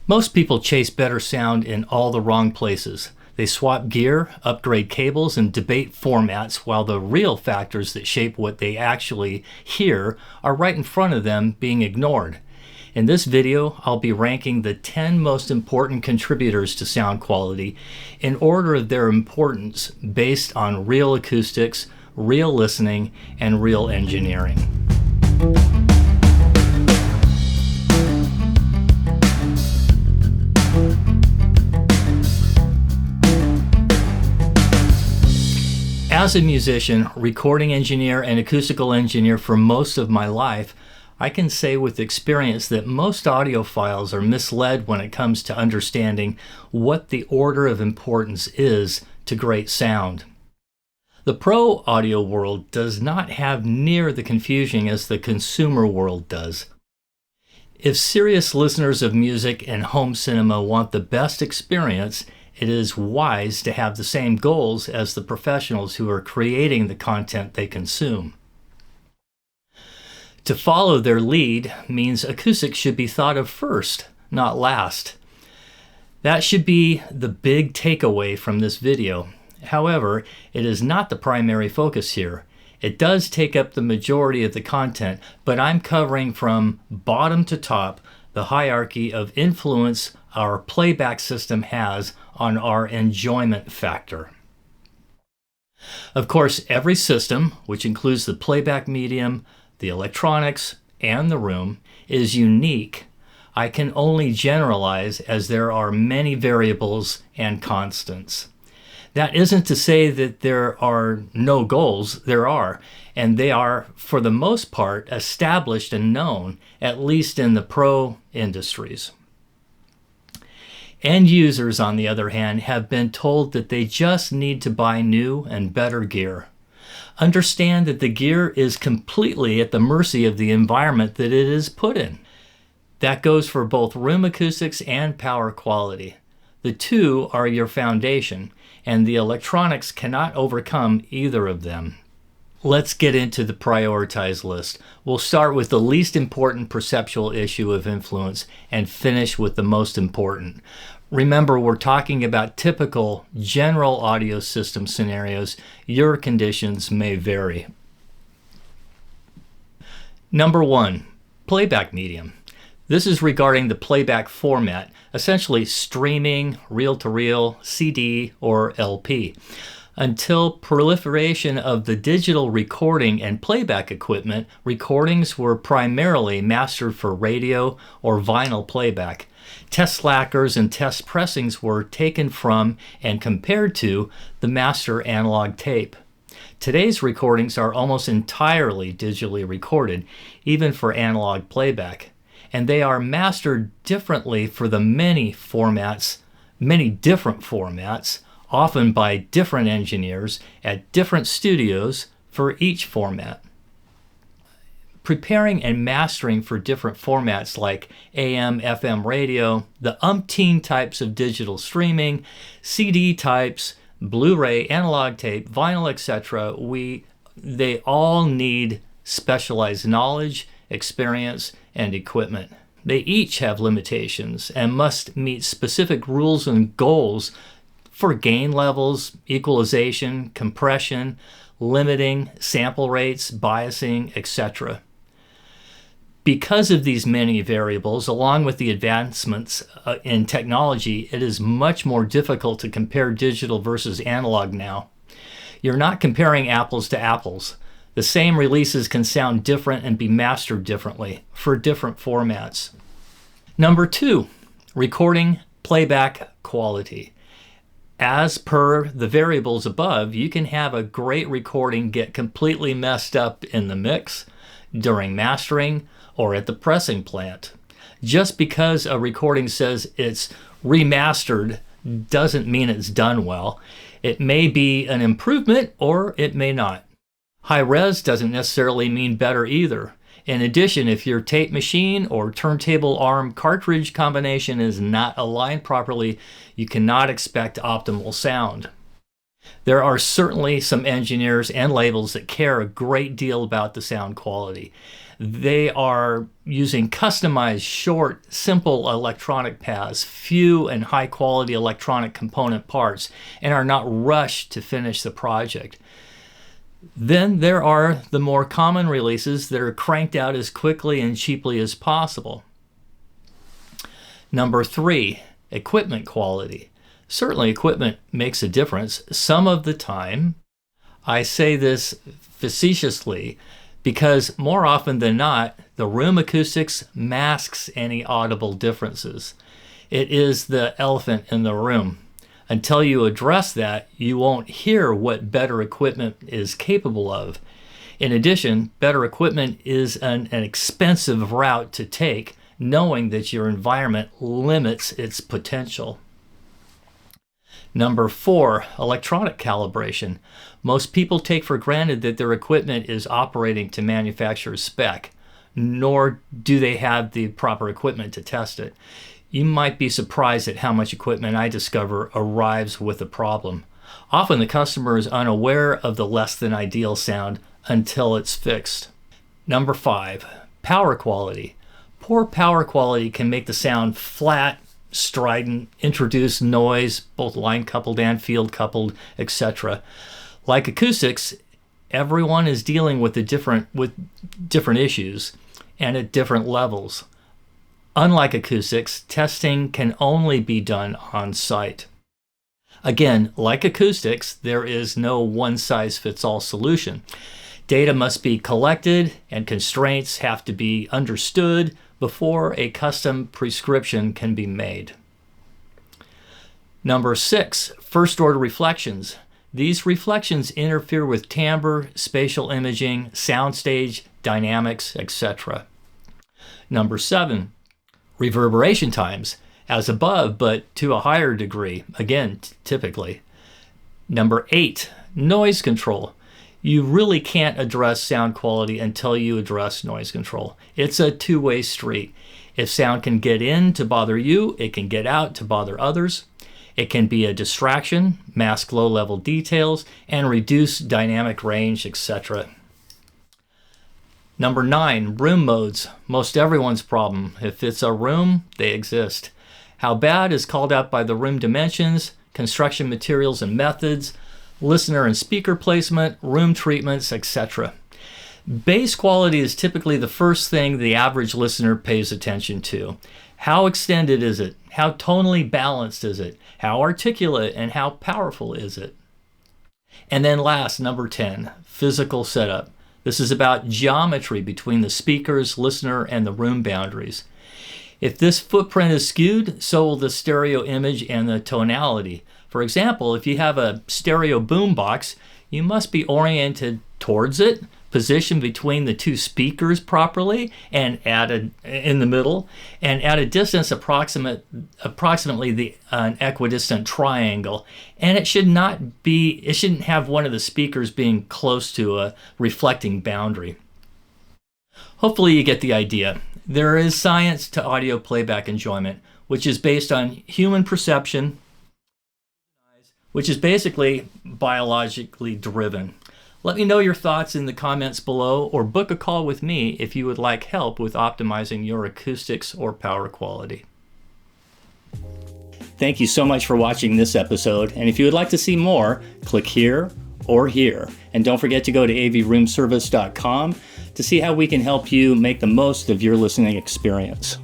Most people chase better sound in all the wrong places. They swap gear, upgrade cables, and debate formats, while the real factors that shape what they actually hear are right in front of them, being ignored. In this video, I'll be ranking the 10 most important contributors to sound quality in order of their importance based on real acoustics, real listening, and real engineering. As a musician, recording engineer, and acoustical engineer for most of my life, I can say with experience that most audiophiles are misled when it comes to understanding what the order of importance is to great sound. The pro audio world does not have near the confusion as the consumer world does. If serious listeners of music and home cinema want the best experience, it is wise to have the same goals as the professionals who are creating the content they consume. To follow their lead means acoustics should be thought of first, not last. That should be the big takeaway from this video. However, it is not the primary focus here. It does take up the majority of the content, but I'm covering from bottom to top the hierarchy of influence our playback system has on our enjoyment factor. Of course, every system, which includes the playback medium, the electronics, and the room, is unique. I can only generalize as there are many variables and constants. That isn't to say that there are no goals. There are, and they are, for the most part, established and known, at least in the pro industries. End users, on the other hand, have been told that they just need to buy new and better gear. Understand that the gear is completely at the mercy of the environment that it is put in. That goes for both room acoustics and power quality. The two are your foundation, and the electronics cannot overcome either of them. Let's get into the prioritized list. We'll start with the least important perceptual issue of influence and finish with the most important. Remember, we're talking about typical general audio system scenarios. Your conditions may vary. Number 1, playback medium. This is regarding the playback format, essentially streaming, reel-to-reel, CD, or LP. Until proliferation of the digital recording and playback equipment, recordings were primarily mastered for radio or vinyl playback. Test lacquers and test pressings were taken from and compared to the master analog tape. Today's recordings are almost entirely digitally recorded, even for analog playback, and they are mastered differently for the many different formats, often by different engineers at different studios for each format. Preparing and mastering for different formats like AM, FM radio, the umpteen types of digital streaming, CD types, Blu-ray, analog tape, vinyl, etc., they all need specialized knowledge, experience, and equipment. They each have limitations and must meet specific rules and goals for gain levels, equalization, compression, limiting, sample rates, biasing, etc. Because of these many variables, along with the advancements in technology, it is much more difficult to compare digital versus analog now. You're not comparing apples to apples. The same releases can sound different and be mastered differently for different formats. Number 2, recording playback quality. As per the variables above, you can have a great recording get completely messed up in the mix, during mastering, or at the pressing plant. Just because a recording says it's remastered doesn't mean it's done well. It may be an improvement or it may not. High res doesn't necessarily mean better either. In addition, if your tape machine or turntable arm cartridge combination is not aligned properly, you cannot expect optimal sound. There are certainly some engineers and labels that care a great deal about the sound quality. They are using customized, short, simple electronic paths, few and high quality electronic component parts, and are not rushed to finish the project. Then there are the more common releases that are cranked out as quickly and cheaply as possible. Number 3, equipment quality. Certainly equipment makes a difference some of the time. I say this facetiously because more often than not, the room acoustics masks any audible differences. It is the elephant in the room. Until you address that, you won't hear what better equipment is capable of. In addition, better equipment is an expensive route to take, knowing that your environment limits its potential. Number 4, electronic calibration. Most people take for granted that their equipment is operating to manufacturer's spec, nor do they have the proper equipment to test it. You might be surprised at how much equipment I discover arrives with a problem. Often the customer is unaware of the less than ideal sound until it's fixed. Number 5, power quality. Poor power quality can make the sound flat, strident, introduce noise, both line coupled and field coupled, etc. Like acoustics, everyone is dealing with different issues and at different levels. Unlike acoustics, testing can only be done on site. Again, like acoustics, there is no one-size-fits-all solution. Data must be collected and constraints have to be understood before a custom prescription can be made. Number 6, first-order reflections. These reflections interfere with timbre, spatial imaging, soundstage, dynamics, etc. Number 7, reverberation times, as above, but to a higher degree, again, typically. Number 8, noise control. You really can't address sound quality until you address noise control. It's a two-way street. If sound can get in to bother you, it can get out to bother others. It can be a distraction, mask low-level details, and reduce dynamic range, etc. Number 9, room modes. Most everyone's problem. If it's a room, they exist. How bad is called out by the room dimensions, construction materials and methods, listener and speaker placement, room treatments, etc. Bass quality is typically the first thing the average listener pays attention to. How extended is it? How tonally balanced is it? How articulate and how powerful is it? And then last, number 10, physical setup. This is about geometry between the speakers, listener, and the room boundaries. If this footprint is skewed, so will the stereo image and the tonality. For example, if you have a stereo boombox, you must be oriented towards it, positioned between the two speakers properly, and in the middle, and at a distance approximately an equidistant triangle. And it shouldn't have one of the speakers being close to a reflecting boundary. Hopefully you get the idea. There is science to audio playback enjoyment, which is based on human perception, which is basically biologically driven. Let me know your thoughts in the comments below, or book a call with me if you would like help with optimizing your acoustics or power quality. Thank you so much for watching this episode, and if you would like to see more, click here or here. And don't forget to go to avroomservice.com to see how we can help you make the most of your listening experience.